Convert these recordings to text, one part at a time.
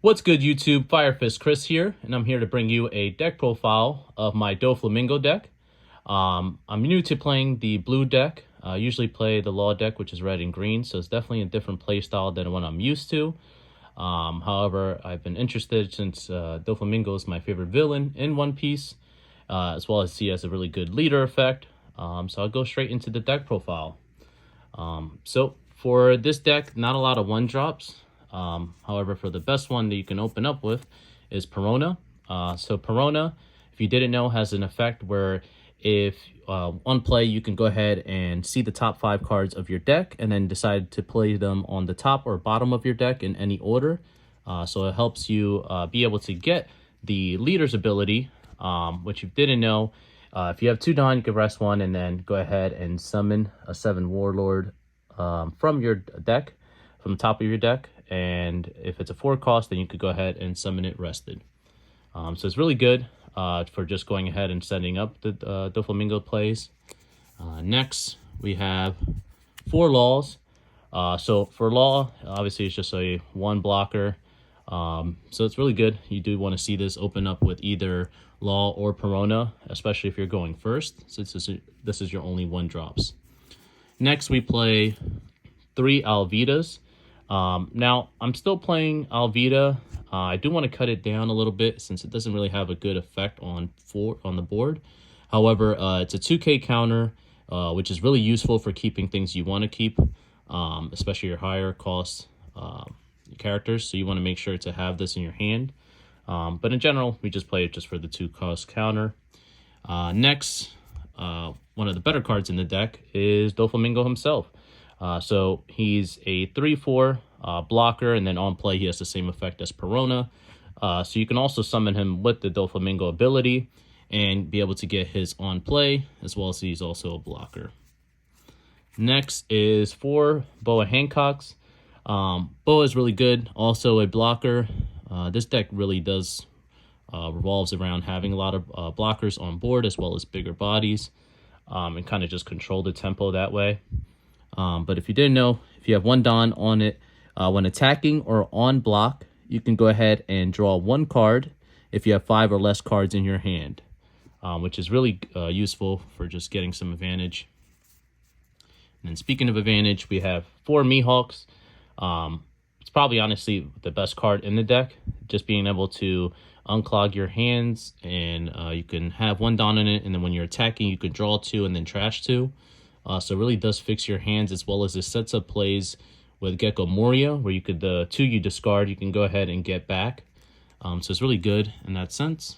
What's good, YouTube? Firefist Chris here, and I'm here to bring you a deck profile of my Doflamingo deck. I'm new to playing the blue deck. I usually play the law deck, which is red and green, so it's definitely a different play style than what I'm used to. However, I've been interested since Doflamingo is my favorite villain in One Piece, as well as he has a really good leader effect. So I'll go straight into the deck profile. So for this deck, not a lot of one drops. However, for the best one that you can open up with is Perona. So Perona, if you didn't know, has an effect where if on play, you can go ahead and see the top 5 cards of your deck and then decide to play them on the top or bottom of your deck in any order. So it helps you be able to get the leader's ability, which you didn't know. If you have 2 Dawn, you can rest 1 and then go ahead and summon a 7 Warlord from your deck, from the top of your deck. And if it's a 4 cost, then you could go ahead and summon it rested. So it's really good for just going ahead and setting up the Doflamingo plays. Next, we have 4 laws. So for law, obviously it's just a 1 blocker. So it's really good. You do want to see this open up with either law or Perona, especially if you're going first, since this is your only 1 drops. Next, we play 3 Alvidas. Now, I'm still playing Alvida. I do want to cut it down a little bit since it doesn't really have a good effect on the board. However, it's a 2K counter, which is really useful for keeping things you want to keep, especially your higher cost characters. So you want to make sure to have this in your hand. But in general, we just play it just for the 2 cost counter. Next, one of the better cards in the deck is Doflamingo himself. So he's a 3/4 blocker, and then on play he has the same effect as Perona. So you can also summon him with the Doflamingo ability and be able to get his on play, as well as he's also a blocker. Next is 4 Boa Hancocks. Boa is really good, also a blocker. This deck really does revolves around having a lot of blockers on board, as well as bigger bodies, and kind of just control the tempo that way. But if you didn't know, if you have 1 Dawn on it, when attacking or on block, you can go ahead and draw 1 card if you have 5 or less cards in your hand, which is really useful for just getting some advantage. And then speaking of advantage, we have 4 Mihawks. It's probably honestly the best card in the deck, just being able to unclog your hands, and you can have 1 Dawn in it, and then when you're attacking, you can draw 2 and then trash 2. So it really does fix your hands, as well as it sets up plays with Gecko Moria, where you could, the 2 you discard, you can go ahead and get back. So it's really good in that sense.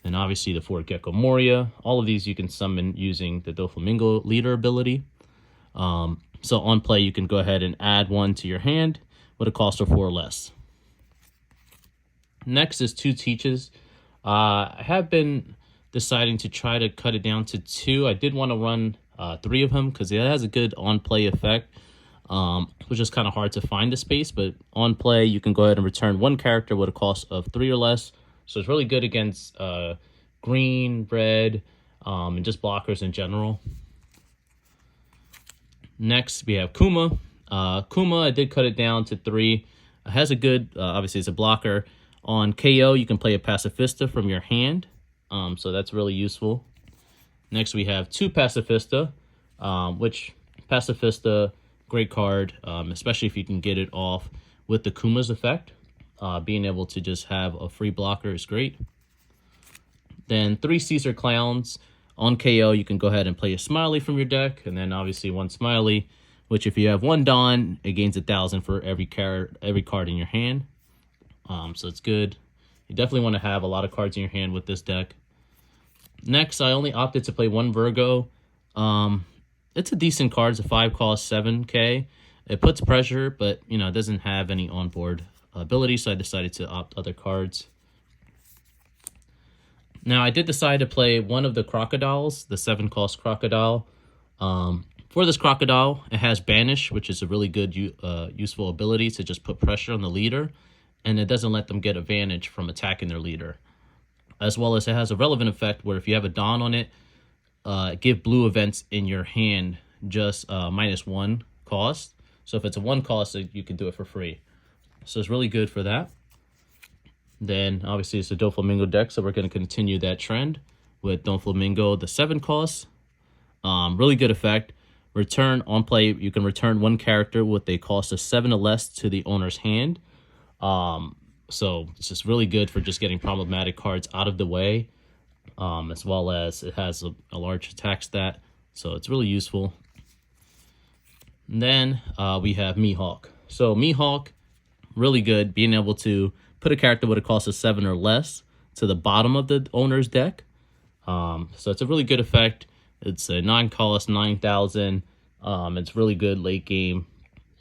And obviously the 4 Gecko Moria, all of these you can summon using the Doflamingo leader ability. So on play, you can go ahead and add 1 to your hand with a cost of 4 or less. Next is 2 Teaches. I have been deciding to try to cut it down to 2. I did want to run 3 of them because it has a good on-play effect, which is kind of hard to find the space. But on play, you can go ahead and return 1 character with a cost of 3 or less. So it's really good against green, red, and just blockers in general. Next, we have Kuma. Kuma, I did cut it down to 3. It has a good, obviously it's a blocker. On KO, you can play a Pacifista from your hand. So that's really useful. Next, we have 2 Pacifista, which Pacifista, great card, especially if you can get it off with the Kuma's effect. Being able to just have a free blocker is great. Then 3 Caesar Clowns. On KO, you can go ahead and play a Smiley from your deck, and then obviously 1 Smiley, which if you have 1 Dawn, it gains 1,000 for every card in your hand. So it's good. You definitely want to have a lot of cards in your hand with this deck. Next, I only opted to play 1 Virgo. It's a decent card. It's a 5 cost, 7K. It puts pressure, but it doesn't have any onboard ability, so I decided to opt other cards. Now, I did decide to play 1 of the Crocodiles, the 7 cost Crocodile. For this Crocodile, it has Banish, which is a really good useful ability to just put pressure on the leader, and it doesn't let them get advantage from attacking their leader. As well as it has a relevant effect where if you have a Dawn on it, give blue events in your hand just -1 cost. So if it's a 1 cost, you can do it for free. So it's really good for that. Then obviously it's a Doflamingo deck, so we're going to continue that trend with Doflamingo, the 7 cost. Really good effect. Return on play, you can return one character with a cost of 7 or less to the owner's hand. So it's just really good for just getting problematic cards out of the way, as well as it has a large attack stat, so it's really useful. And then we have Mihawk. So Mihawk, really good, being able to put a character with a cost of 7 or less to the bottom of the owner's deck. So it's a really good effect. It's a 9 cost, 9,000. It's really good late game.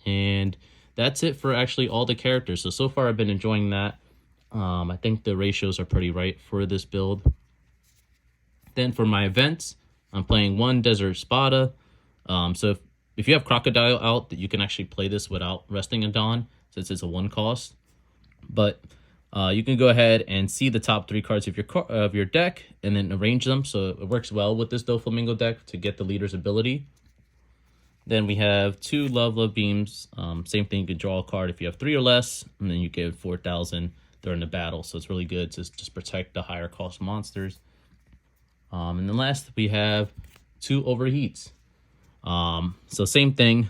And that's it for actually all the characters. So far I've been enjoying that. I think the ratios are pretty right for this build. Then for my events, I'm playing 1 Desert Spada. So if you have Crocodile out, you can actually play this without resting a Dawn, since it's a 1 cost. But you can go ahead and see the top 3 cards of your deck and then arrange them. So it works well with this Doflamingo deck to get the leader's ability. Then we have 2 Love Beams. Same thing, you can draw a card if you have 3 or less, and then you get 4,000 during the battle. So it's really good to just protect the higher cost monsters. And then last we have 2 Overheats. So same thing,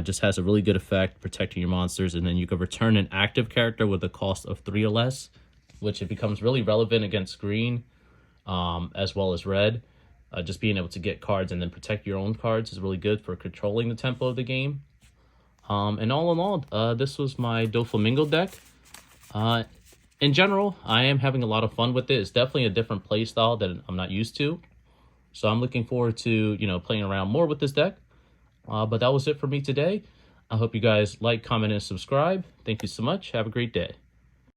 just has a really good effect protecting your monsters, and then you can return an active character with a cost of 3 or less, which it becomes really relevant against green, as well as red. Just being able to get cards and then protect your own cards is really good for controlling the tempo of the game. And all in all, this was my Doflamingo deck. In general, I am having a lot of fun with it. It's definitely a different play style that I'm not used to. So I'm looking forward to, playing around more with this deck. But that was it for me today. I hope you guys like, comment, and subscribe. Thank you so much. Have a great day.